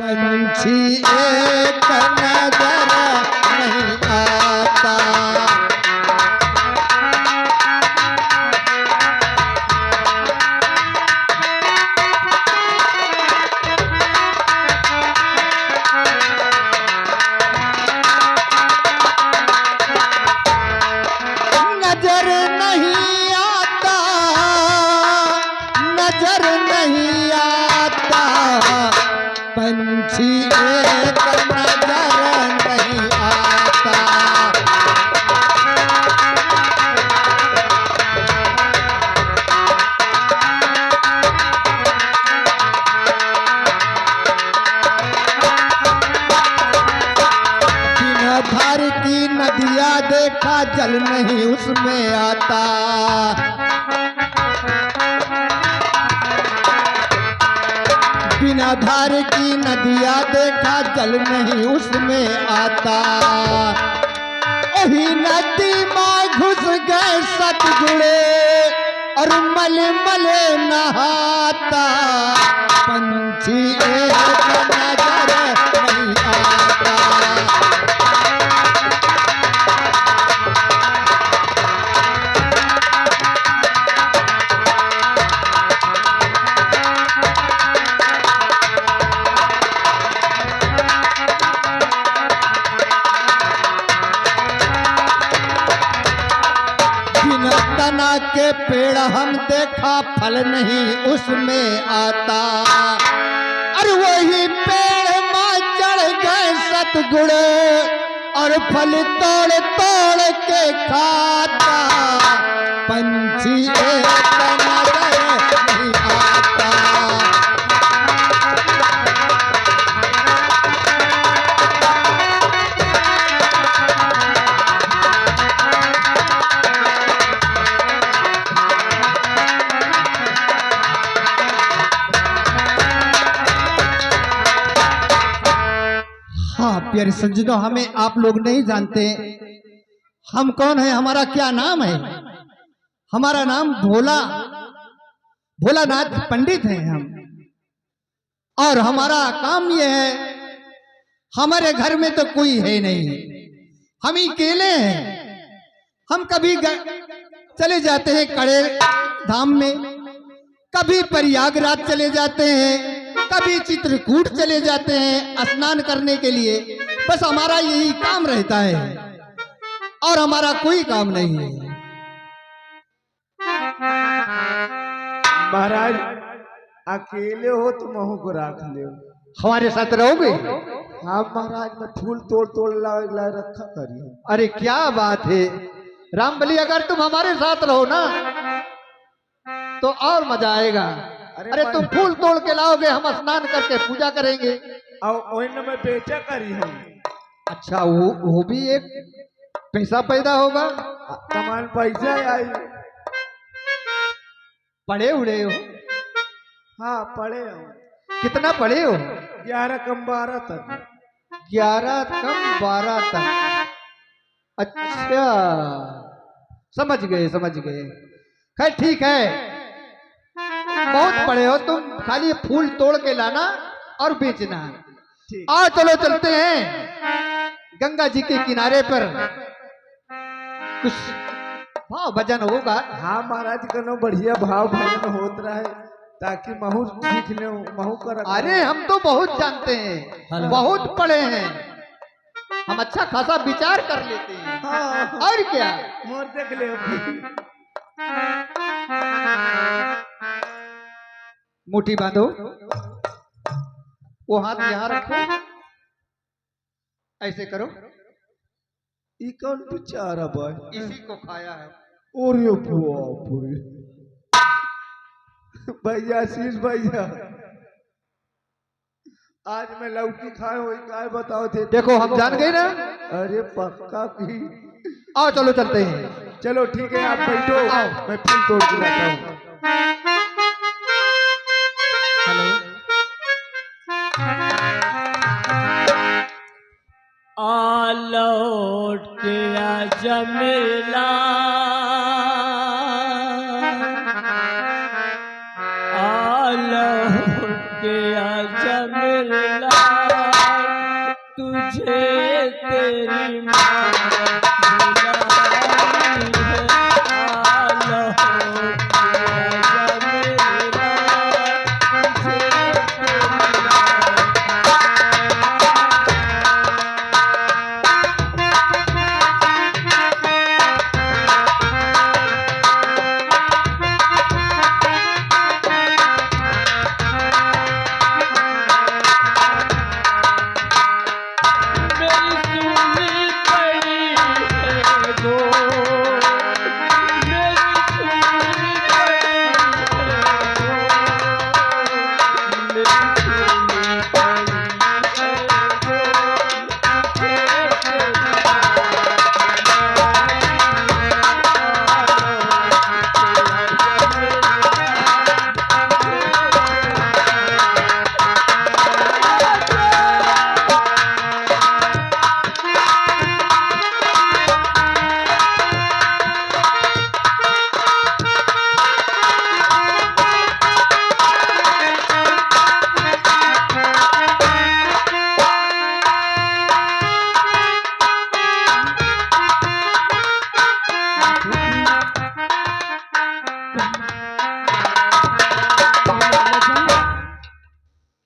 पंछी एक नजर नहीं आता। नजर नहीं आता, नजर नहीं आता, पंछी एक नजर नहीं आता। बिना धार की नदिया देखा जल नहीं उसमें आता। बिना धार की नदिया देखा जल नहीं उसमें आता। वही नदी में घुस गए सतगुणे और मल मले नहाता। पंछी एक नजर नहीं आता। तना के पेड़ हम देखा फल नहीं उसमें आता। और वही पेड़ में चढ़ गए सतगुण और फल तोड़ तोड़ के खाता। पंछी एक नजर नहीं आता। हाँ प्यारे सज्जनों, हमें आप लोग नहीं जानते हम कौन है, हमारा क्या नाम है। हमारा नाम भोलानाथ पंडित हैं हम। और हमारा काम ये है, हमारे घर में तो कोई है नहीं, हम ही अकेले हैं। हम कभी चले जाते हैं कड़े धाम में, कभी प्रयागराज चले जाते हैं, कभी चित्रकूट चले जाते हैं स्नान करने के लिए। बस हमारा यही काम रहता है और हमारा कोई काम नहीं है। महाराज अकेले हो तो महू को राख ले, हमारे साथ रहोगे? हाँ महाराज, मैं फूल तोड़ तोड़ ला रखा करिए। अरे क्या बात है रामबली, अगर तुम हमारे साथ रहो ना तो और मजा आएगा। अरे तुम फूल तोड़ के लाओगे, हम स्नान करके पूजा करेंगे और में बेचा करी हम। अच्छा, वो भी एक पैसा पैदा होगा। तमाम पैसा आई। पढ़े उड़े हो? हाँ पढ़े हो। कितना पढ़े हो? 11 कम 12 तक। 11 कम 12 तक। अच्छा समझ गए। खैर ठीक है, बहुत पढ़े हो तुम, खाली फूल तोड़ के लाना और बेचना। आओ चलो चलते हैं गंगा जी के किनारे पर, कुछ भाव भजन होगा। हाँ महाराज, कनो बढ़िया भाव भजन होत रहे ताकि महू सीख ले, महू कर। अरे हम तो बहुत जानते हैं, बहुत पढ़े हैं, हम अच्छा खासा विचार कर लेते हैं। हाँ, और क्या, मोर देख ले। मुट्ठी बांधो, वो हाथ यहाँ रखो, ऐसे करो। ये कौन बेचारा भाई? इसी को खाया है। ओरे बाप रे भैया, आशीष भैया, आज मैं लौकी खाए हुई काय बताओ थे। देखो हम जान गए ना। अरे पक्का की। आओ चलो चलते हैं। चलो ठीक है, आप बैठो, मैं फूल तोड़ के लाता हूँ। हेलो, लौट के आजा मिला, लौट के आजा मिला। तुझे तेरी माँ बुलाई है, आलो पिया जमेला, तुझे तेरी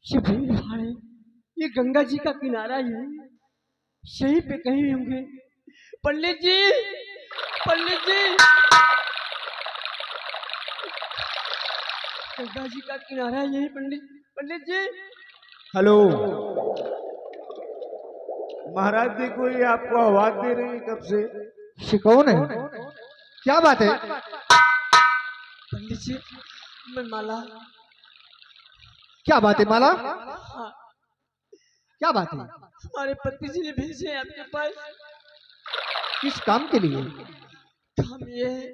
ये भीड़ भाड़ है, ये गंगा जी का किनारा ही है, यहीं पे कहीं होंगे। पंडित जी, पंडित जी, गंगा जी का किनारा यही पंडित, पंडित जी। हेलो महाराज जी, कोई आपको आवाज दे रही है कब से? ये कौन है? क्या बात है? पंडित जी, मैं माला। क्या बात है माला? हाँ, क्या बात है? हमारे पति जी ने भेजे हैं आपके पास। किस काम के लिए? काम ये है,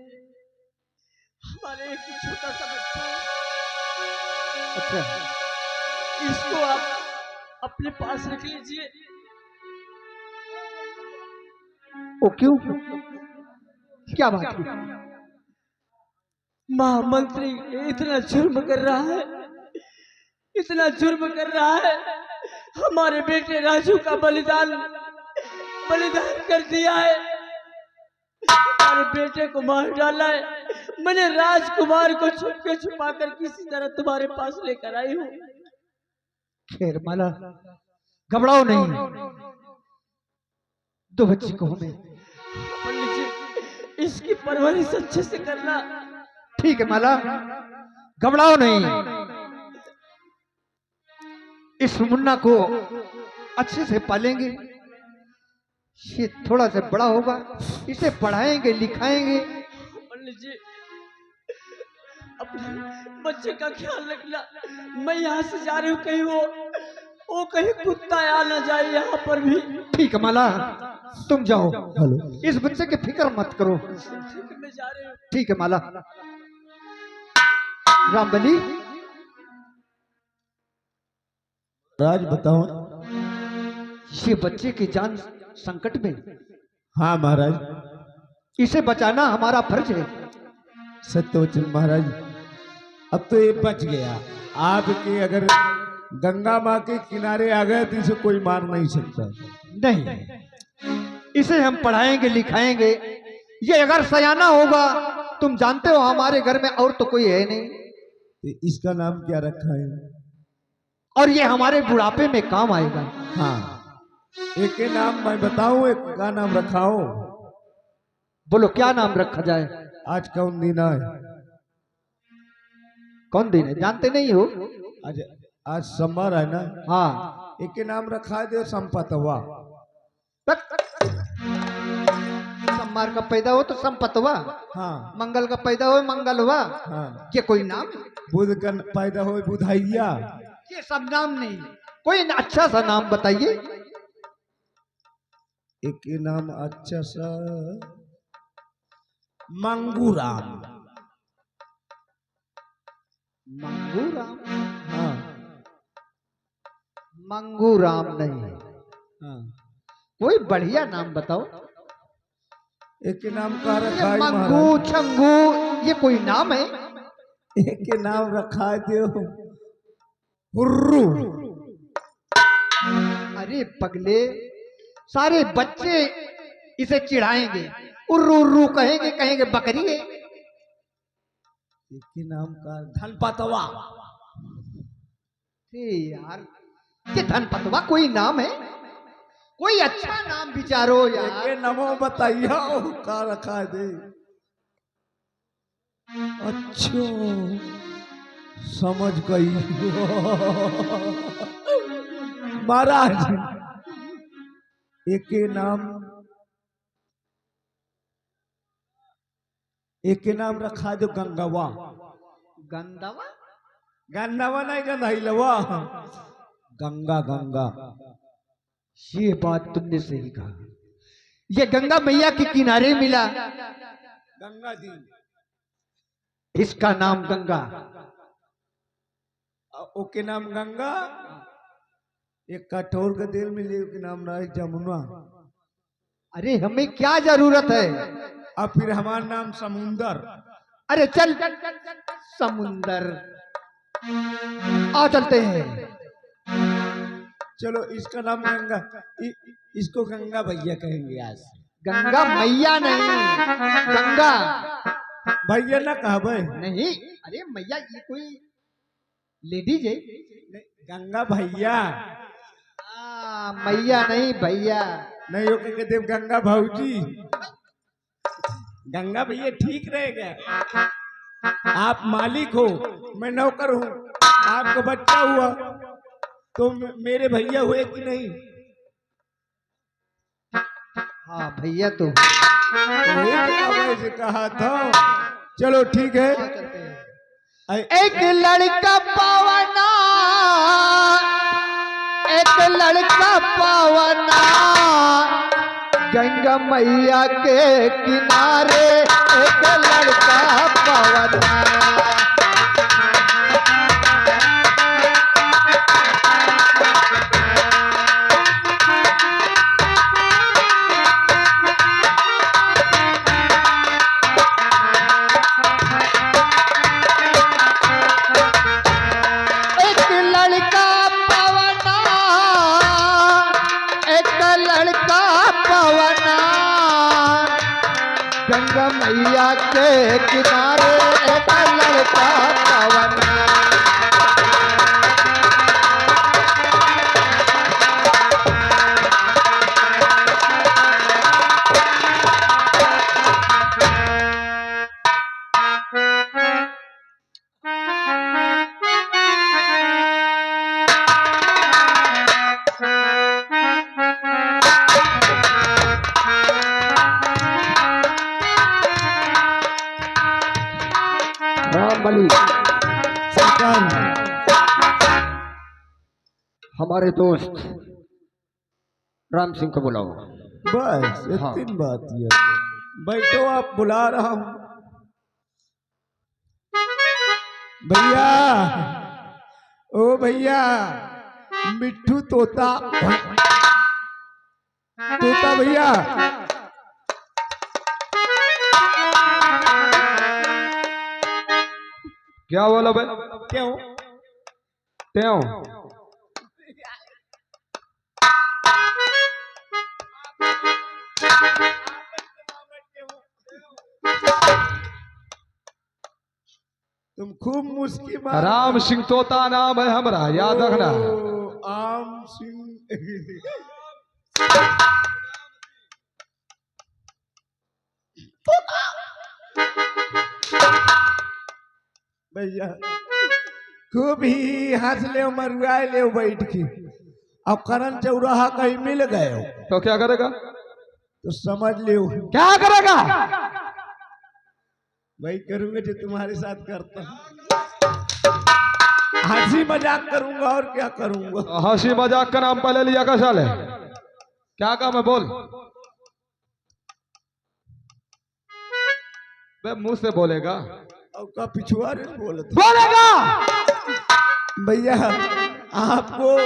हमारे एक छोटा सा बच्चा है, अच्छा, इसको आप अपने पास रख लीजिए। ओ क्यों? क्या बात है? महामंत्री इतना जुर्म कर रहा है, इतना जुर्म कर रहा है, हमारे बेटे राजू का बलिदान कर दिया है, हमारे बेटे को मार डाला है। मैंने राजकुमार को छुपके छुपाकर किसी तरह तुम्हारे पास लेकर आई हूँ। खैर माला, घबराओ नहीं, दो बच्चे को हमें। पंडित जी, इसकी परवरिश अच्छे से करना। ठीक है माला, घबराओ नहीं, इस मुन्ना को अच्छे से पालेंगे, ये थोड़ा सा बड़ा होगा, इसे पढ़ाएंगे लिखाएंगे। पंडित जी, अपने बच्चे का ख्याल रखना। मैं यहाँ से जा रही हूँ, कहीं वो कहीं कुत्ता आ ना जाए यहाँ पर भी। ठीक है माला, तुम जाओ। हेलो, इस बच्चे की फिक्र मत करो। ठीक है, मैं जा रही हूँ। ठीक है माला। रामबली, राज बताओ। ये बच्चे की जान संकट में, हाँ महाराज, इसे बचाना हमारा फर्ज है। सत्यवचन महाराज, अब तो ये बच गया। आपके अगर गंगा माँ के किनारे आ गए तो इसे कोई मार नहीं सकता। नहीं, इसे हम पढ़ाएंगे लिखाएंगे, ये अगर सयाना होगा, तुम जानते हो हमारे घर में और तो कोई है नहीं, तो इसका नाम क्या रखा है? और ये हमारे बुढ़ापे में काम आएगा। हाँ, एक के नाम मैं बताऊं, एक का नाम रखाओ। बोलो क्या नाम रखा जाए? आज कौन दिन है? कौन दिन है जानते नहीं हो? आज सोमवार है ना। हाँ, एक के नाम रखा दे संपतवा। सोमवार का पैदा हो तो संपतवा, हाँ, मंगल का पैदा हो मंगलवा, हाँ, ये कोई नाम? बुध का पैदा हो बुधाइया, ये सब नाम नहीं, कोई अच्छा सा नाम बताइए। एक के नाम अच्छा सा मंगूराम। मंगूराम? हाँ, मंगूराम नहीं, हाँ, कोई बढ़िया नाम बताओ। एक के नाम का ये रखा है मंगू महाराज। छंगू ये कोई नाम है? एक के नाम रखा दो हुर्रू। अरे पगले, सारे बच्चे इसे चिढ़ाएंगे, उर्रू उर्रू कहेंगे, कहेंगे बकरी है। एक ही नाम का धनपतवा। यार ये धनपतवा कोई नाम है? कोई अच्छा नाम विचारो यार। ये नमो बताइए का रखा दे। अच्छा समझ गई। महाराज एक नाम रखा जो गंगावा। गंदावा? गंगावा नहीं गंधाइलवा, गंगा गंगा। ये बात तुमने सही कहा। ये गंगा मैया के किनारे मिला, गंगा जी। इसका नाम गंगा। ओके नाम गंगा। एक कठोर का दिल मिले के नाम रहा जमुना। अरे हमें क्या जरूरत है? अब फिर हमारा नाम समुंदर। अरे चल समुंदर, आ चलते हैं। चलो इसका नाम गंगा, इसको गंगा भैया कहेंगे आज से। गंगा मैया नहीं, गंगा भैया ना कहबे। नहीं। अरे मैया ये कोई लेडीज है? गंगा भैया। मैया नहीं भैया। नहीं हो के देव गंगा भाऊजी। गंगा भैया ठीक रहेगा। आप मालिक हो, मैं नौकर हूँ। आपका बच्चा हुआ तो मेरे भैया हुए कि नहीं? हाँ भैया तो वैसे कहा था। चलो ठीक है। एक लड़का पावना, एक लड़का पावना, गंगा मैया के किनारे एक लड़का पावना। गंगा मैया के किनारे एक लड़का पावना। बलि हमारे दोस्त राम सिंह को बुलाओ। बस इतनी बात है। बैठो, आप बुला रहा हूं। भैया, ओ भैया, मिट्ठू तोता, तोता भैया। क्या बोला भाई? क्यों? क्यों? तुम खूब मुस्की मार। राम सिंह तोता नाम है हमारा, याद रखना। आम सिंह। भैया खूब ही हंस ले, मरुआए ले बैठ के। अब करण चौराहा कहीं मिल गए हो तो क्या करेगा? तो समझ ले क्या करेगा? वही करूंगा जो तुम्हारे साथ करता हूँ। हंसी मजाक करूंगा और क्या करूंगा। हंसी मजाक का नाम पहले लिया का साले? क्या काम है बोल? बे मुंह से बोलेगा और का पिछुआरे बोलेगा। भैया आपको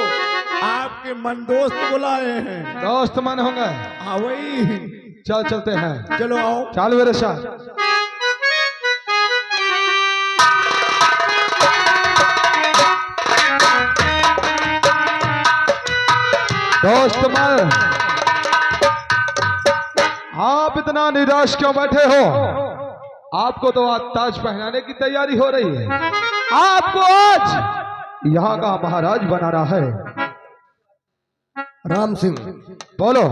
आपके मन दोस्त बुलाए हैं। दोस्त मन होंगे? हाँ वही। चल चलते हैं। चलो आओ। चल मेरे साथ। दोस्त मल, आप इतना निराश क्यों बैठे हो? आपको तो आज ताज पहनाने की तैयारी हो रही है। आपको आज यहाँ का महाराज बनाना है। राम सिंह, बोलो।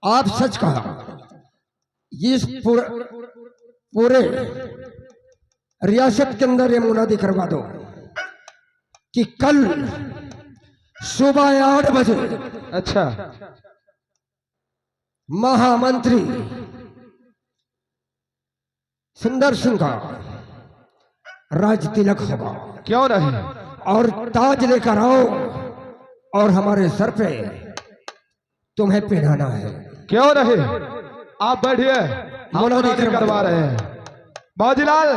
आप सच कहा। इस पूरे रियासत के अंदर ये मुनादी करवा दो कि कल सुबह 8 बजे अच्छा, महामंत्री सुंदर सिंह का राज तिलक होगा क्यों नहीं? और ताज लेकर आओ और हमारे सर पे तुम्हें पहनाना है। क्यों नहीं? आप बैठिए, हम मुनादी मुनादी करवा रहे हैं। बाजीलाल,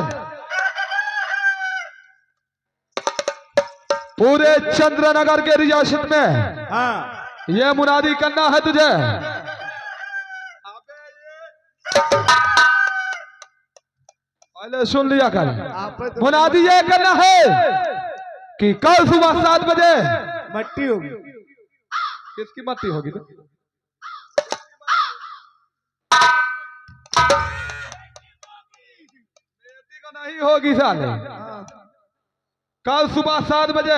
पूरे चंद्रनगर के रियासत में हाँ, ये मुनादी करना है तुझे। पहले सुन लिया कर, आप तो मुनादी ये करना है कि कल सुबह 7 बजे मट्टी होगी। किसकी मट्टी होगी? तो नहीं होगी साले। कल सुबह 7 बजे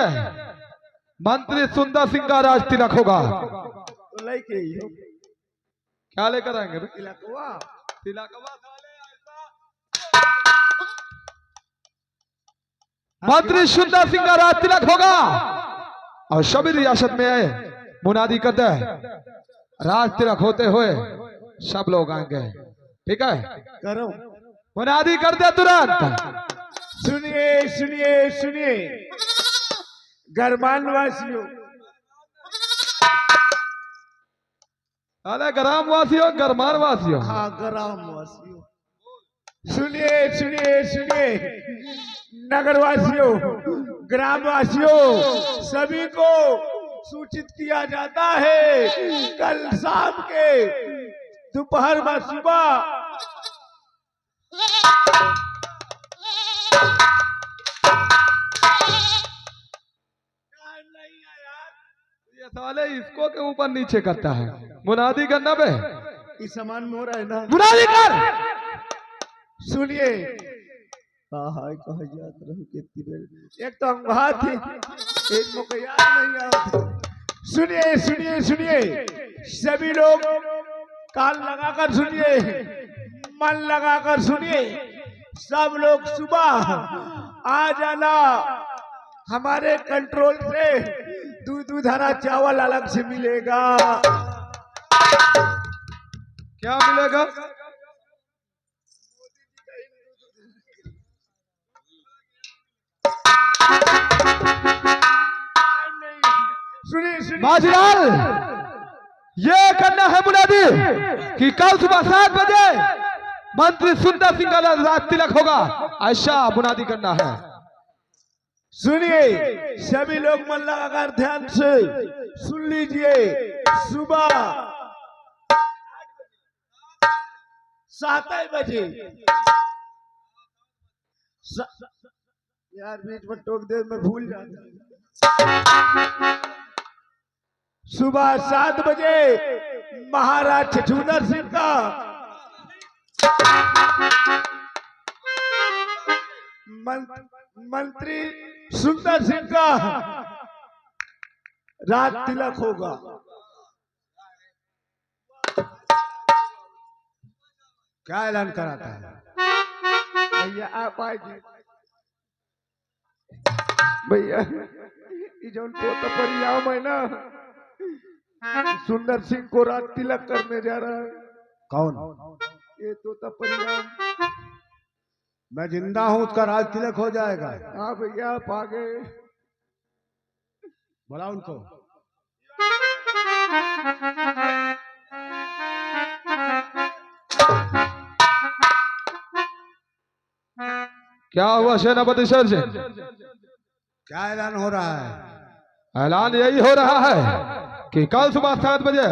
मंत्री सुंदर सिंह का राज तिलक होगा। तो लेके ही हो। क्या लेकर आएंगे बे? तिलकवा। तिलकवा साले ऐसा। मंत्री सुंदर सिंह का राज तिलक होगा और सभी रियासत में मुनादी करते हैं। राज तिलक होते हुए सब लोग आएंगे। ठीक है, करो। मुनादी करते तुरंत। सुनिए सुनिए सुनिए, गरमान वासियों, अरे ग्राम वासियों, गरमान वासियों, हाँ ग्राम वासियों, सुनिए सुनिए सुनिए, नगरवासियों, ग्रामवासियों, सभी को सूचित किया जाता है कल शाम के दोपहर व सुबह ये साले इसको के ऊपर नीचे करता है। मुनादी करना बे, इस समान में हो रहा है ना। मुनादी कर। सुनिए, हाय कहा याद रहो कितनी देर, एक तो अंगहा थी, एक मौका याद नहीं आया। सुनिए सुनिए सुनिए, सभी लोग कान लगाकर सुनिए, मन लगाकर सुनिए। सब लोग सुबह आ जाना। हमारे कंट्रोल से दूध हरा चावल अलग से मिलेगा। क्या मिलेगा? सुनिए सुनिए, माजीलाल, ये करना है मुनादी कि कल सुबह 7 बजे मंत्री सुंदर सिंह का राज तिलक होगा। ऐसा मुनादी करना है। सुनिए, सभी लोग मन लगाकर ध्यान से सुन लीजिए। सुबह 7 बजे, यार बीच में टोक दे, मैं भूल जाता। सुबह 7 बजे महाराज छछूंदर सिंह का मंत्री सुंदर सिंह का राज तिलक होगा। क्या ऐलान कराता है भैया? आप आइए भैया। ये जो तोता परियाम है ना, सुंदर सिंह को राज तिलक करने जा रहा है। कौन? ये तोता परियाम। मैं जिंदा हूं, उसका राज तिलक हो जाएगा। हाँ भैया, आप आगे बोला उनको। क्या हुआ सेनापति सर जी? क्या ऐलान हो रहा है? ऐलान यही हो रहा है कि कल सुबह 7 बजे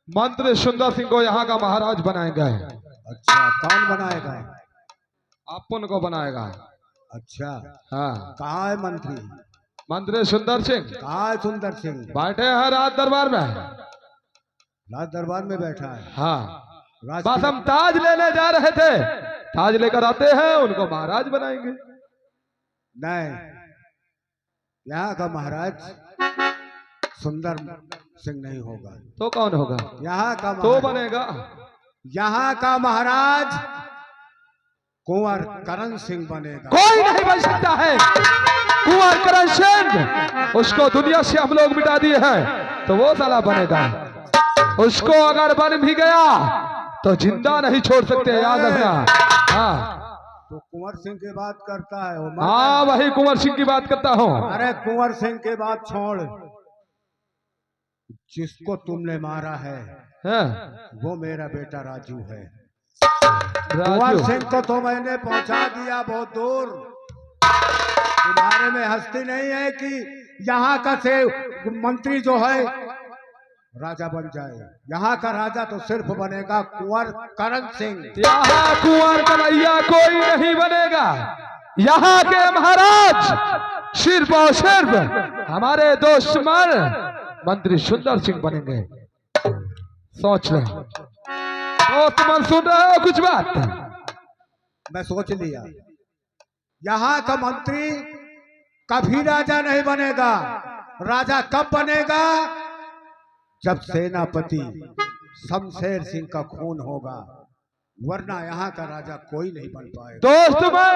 मंत्री सुंदर सिंह को यहाँ का महाराज बनाएंगे। अच्छा, कौन बनाएगा? अपन को बनाएगा। अच्छा, हाँ, कहाँ है मंत्री? मंत्री सुंदर सिंह कहा है सुंदर सिंह? बैठे हैं राज दरबार में। राज दरबार में बैठा है। हाँ, राज बस हम ताज लेने जा रहे थे, ताज लेकर आते हैं, उनको महाराज बनाएंगे। नहीं, यहाँ का महाराज सुंदर सिंह नहीं होगा। तो कौन होगा? यहाँ का तो महाराज, बनेगा। यहाँ का महाराज कुंवर करण सिंह बनेगा। कोई नहीं बन सकता है कुंवर करण सिंह। उसको दुनिया से हम लोग मिटा दिए हैं, तो वो साला बनेगा। उसको अगर बन भी गया तो जिंदा नहीं छोड़ सकते, याद रखना। हाँ तो कुंवर सिंह की बात करता है वो? हाँ, वही कुंवर सिंह की बात करता हूँ। अरे कुंवर सिंह की बात छोड़, जिसको तुमने मारा है हैं? वो मेरा बेटा राजू है। कुंवर राजू, सिंह को तो मैंने पहुंचा दिया बहुत दूर। तुम्हारे में हस्ती नहीं है कि यहाँ का से मंत्री जो है राजा बन जाए। यहाँ का राजा तो सिर्फ बनेगा कुंवर करण सिंह। यहाँ कुंवर कन्हैया कोई नहीं बनेगा। यहाँ के महाराज सिर्फ और सिर्फ हमारे दोस्त मंत्री सुंदर सिंह बनेंगे। सोच ले। तो तुम सुन रहे हो कुछ बात? मैं सोच लिया, यहाँ का मंत्री कभी राजा नहीं बनेगा। राजा कब बनेगा? जब सेनापति शमशेर सिंह का खून होगा, वरना यहाँ का राजा कोई नहीं बन पाएगा। दोस्त मैं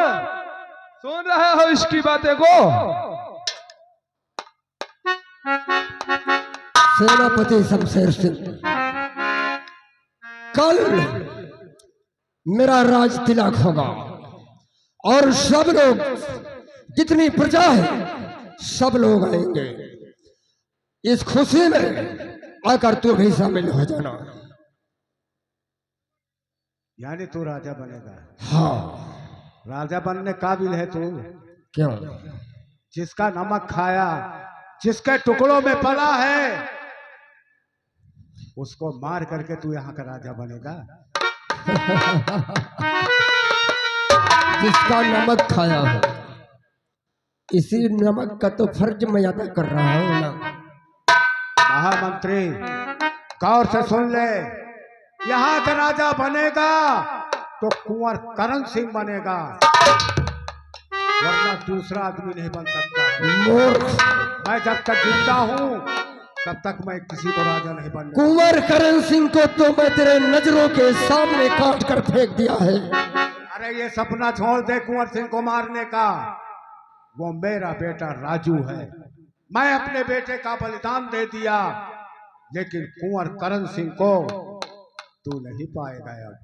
सुन रहे हो इसकी बातें को? सेनापति शमशेर सिंह, कल मेरा राज तिलक होगा और सब लोग, जितनी प्रजा है, सब लोग आएंगे। इस खुशी में आकर तू भी शामिल हो जाना। यानी तू राजा बनेगा? हाँ। राजा बनने काबिल है तू? क्यों? जिसका नमक खाया, जिसके टुकड़ों में पला है, उसको मार करके तू यहाँ का राजा बनेगा? जिसका नमक खाया हो, इसी नमक का तो फर्ज मैं अदा कर रहा हूं ना। महामंत्री गौर से सुन ले, यहाँ का राजा बनेगा तो कुंवर करण सिंह बनेगा, वरना दूसरा आदमी नहीं बन सकता है। मूर्ख! मैं जब तक जिंदा हूँ तब तक मैं किसी को राजा नहीं बनने। कुंवर करण सिंह को तो मैं तेरे नजरों के सामने काट कर फेंक दिया है। अरे ये सपना छोड़ दे कुंवर सिंह को मारने का। वो मेरा बेटा राजू है। मैं अपने बेटे का बलिदान दे दिया, लेकिन कुंवर करण सिंह को तू नहीं पाएगा अब।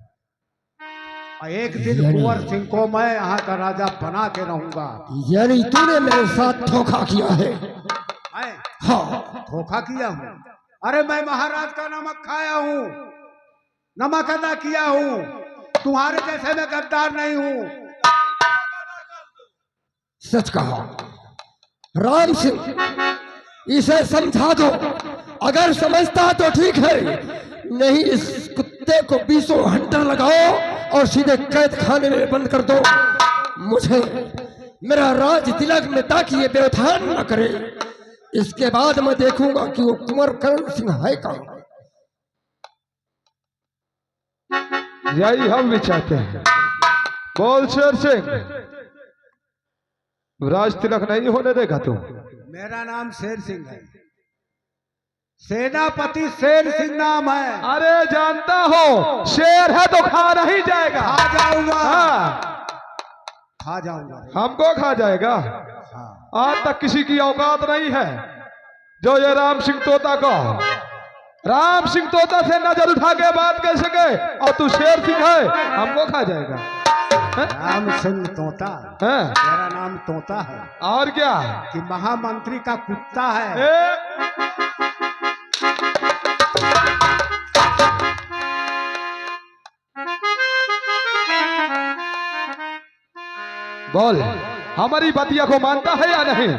एक दिन कुंवर सिंह को मैं यहाँ का राजा बना के रहूंगा। यानी तूने मेरे साथ धोखा किया है? मैं हाँ। धोखा किया हूँ? अरे मैं महाराज का नमक खाया हूँ, नमक अदा किया हूँ। तुम्हारे जैसे मैं गद्दार नहीं हूँ। सच कहा। राम सिंह, इसे समझा दो। अगर समझता तो ठीक है, नहीं इस कुत्ते को 20 हंटर लगाओ और सीधे कैद खाने में बंद कर दो। मुझे मेरा राज तिलक में ताकि ये व्यवधान न करे। इसके बाद मैं देखूंगा कि वो कुंवर करण सिंह है कौन। यही हम भी चाहते हैं। बोल शेर सिंह, राज तिलक नहीं होने देगा तू? मेरा नाम शेर सिंह है, सेनापति शेर सिंह नाम है। अरे जानता हो, शेर है तो खा नहीं जाएगा। खा जाऊंगा। हाँ, खा जाऊंगा। हमको खा जाएगा। हाँ। आज तक किसी की औकात नहीं है जो ये राम सिंह तोता को, राम सिंह तोता से नजर उठा के बात कर सके, और तू शेर सिंह है, हमको खा जाएगा। राम सिंह तोता? है? मेरा नाम तोता है। और क्या? कि महामंत्री का कुत्ता है। बोल, हमारी बतिया को मानता है या नहीं?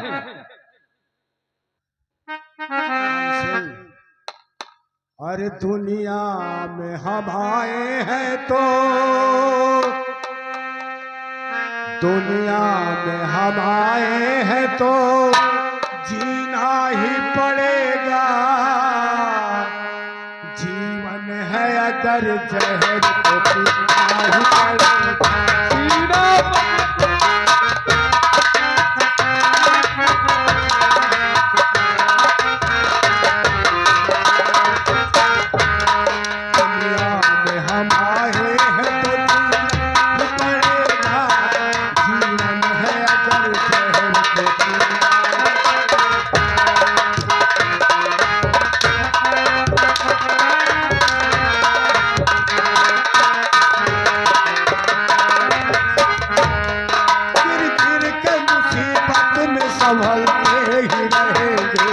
अरे दुनिया में हम आए हैं तो, दुनिया में हम आए हैं तो ही पड़ेगा, जीवन है अगर जहर तो पीना ही पड़ेगा। दुनिया में हम आए हैं तो जीना पड़ेगा, जीवन है अगर जहर तो पीना। गिर गिर के मुसीबत में संभलते ही रहेंगे।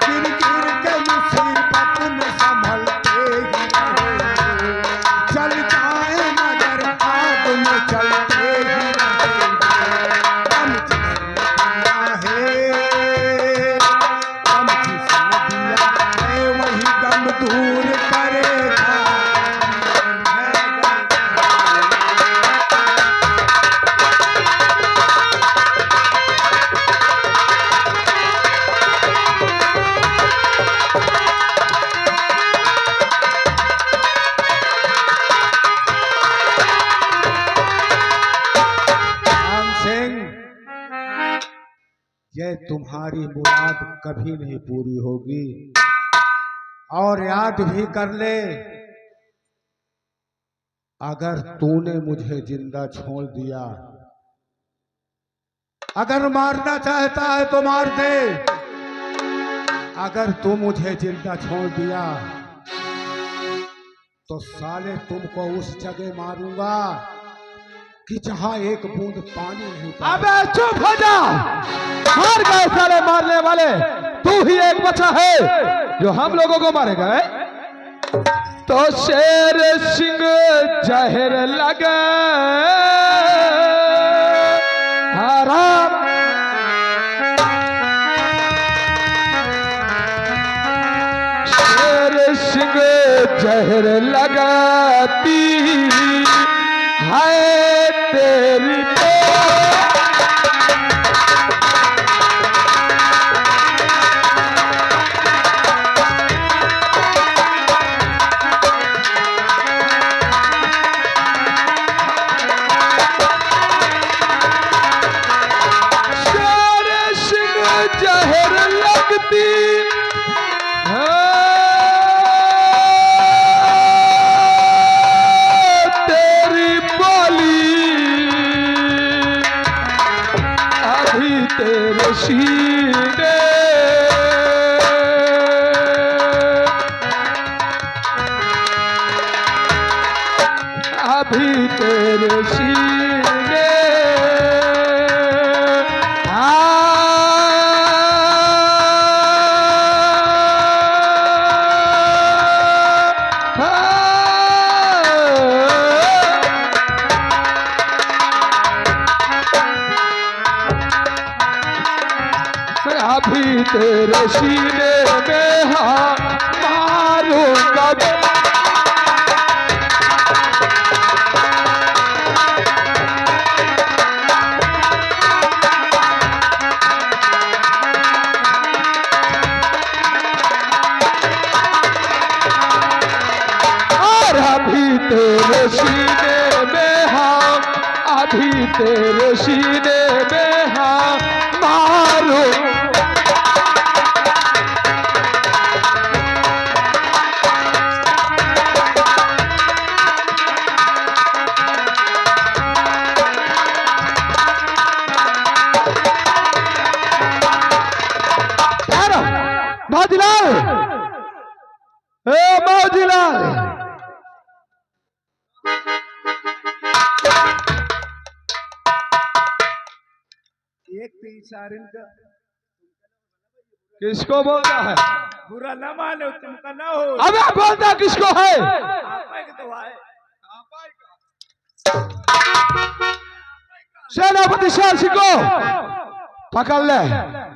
गिर गिर के मुसीबत में संभलते ही रहेंगे। चल जाए मगर आदमी चलते ही रहेंगे। हम जिसने दिया है वही गम दूर करेगा। राम सिंह, ये तुम्हारी मुराद कभी नहीं पूरी होगी। और याद भी कर ले, अगर तूने मुझे जिंदा छोड़ दिया, अगर मारना चाहता है तो मार दे, अगर तू मुझे जिंदा छोड़ दिया तो साले तुमको उस जगह मारूंगा कि जहां एक बूंद पानी नहीं पाए। अबे चुप हो जा, मार गए साले मारने वाले, तू ही एक बचा है जो हम लोगों को मारेगा है? तो शेर सिंह जहर लगे हराम, शेर सिंह जहर लगाती है तेरी शेर सिंह जहर लगती तेरी बोली, अभी तेरे सीने अभी तेरे सीने अभी तेरे सीने में हाँ मारूंगा। और अभी तेरे सीने में हाँ, अभी तेरे सीने में हाँ मारू। मौजीलाल, ए मौजीलाल, एक तो इशारे का किसको बोलता है? बुरा ना मानो, तुमका ना हो। अबे बोलता किसको है? आपा के तो है। सेनापति शेर सिंह को पकड़ ले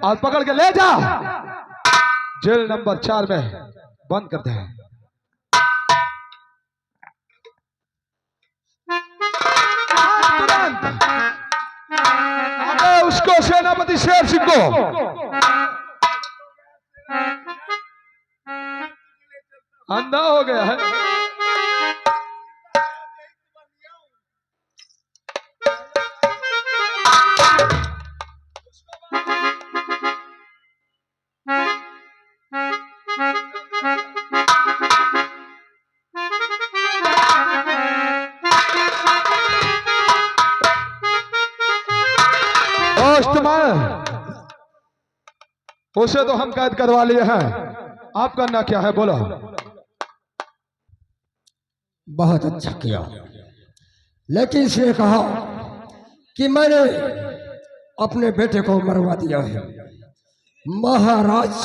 और पकड़ के ले जा जेल नंबर 4 में बंद कर दे। सेनापति शेर सिंह को अंधा हो गया है। दोस्त मैं उसे तो हम कैद करवा लिए हैं, आप करना क्या है बोलो। बहुत अच्छा किया, लेकिन इसने कहा कि मैंने अपने बेटे को मरवा दिया है। महाराज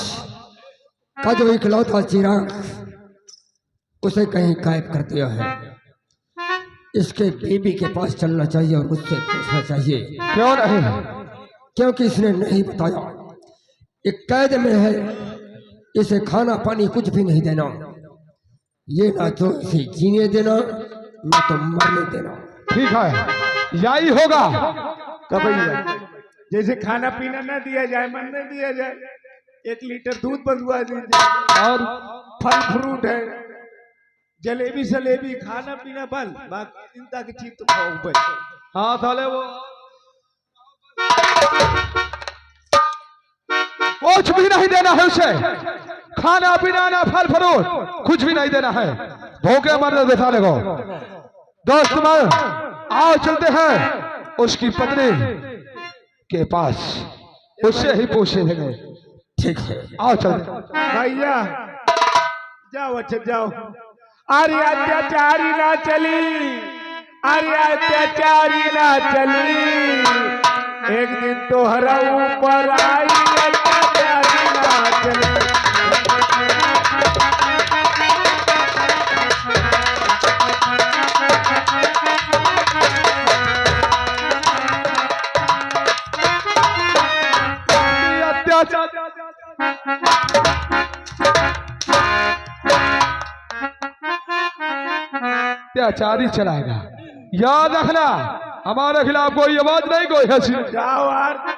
का जो इकलौता चिराग उसे कहीं गायब कर दिया है। इसके बीबी के पास चलना चाहिए और उससे पूछना चाहिए। क्यों नहीं? क्योंकि इसने नहीं बताया। एक कैद में है, इसे खाना पानी कुछ भी नहीं देना। ये ना तो इसे जीने देना ना तो मरने देना। ठीक है, यही होगा। कबैया जैसे खाना पीना न दिया जाए, मन न दिया जाए, 1 लीटर दूध बंधवा दीजिए और फल फ्रूट है, जलेबी सलेबी, खाना पीना बल, बाकी चिंता की चीज तो खाओ भाई। हाँ साले वो कुछ भी नहीं देना है उसे, खाना पीना ना फल फ्रूट कुछ भी नहीं देना है, भूखे मरने दे साले को। दोस्त मैं आओ चलते हैं उसकी पत्नी के पास, उससे ही पूछेंगे। ठीक है, आओ चलते। भैया जाओ, अच्छा जाओ। अरे अत्याचारी ना चली, अरे अत्याचारी ना चली, एक दिन तो हरा ऊपर आई, अत्याचारी ना चली। अत्याचारी चलाएगा, याद रखना हमारे खिलाफ कोई आवाज नहीं, कोई हंसी। जाओ यार।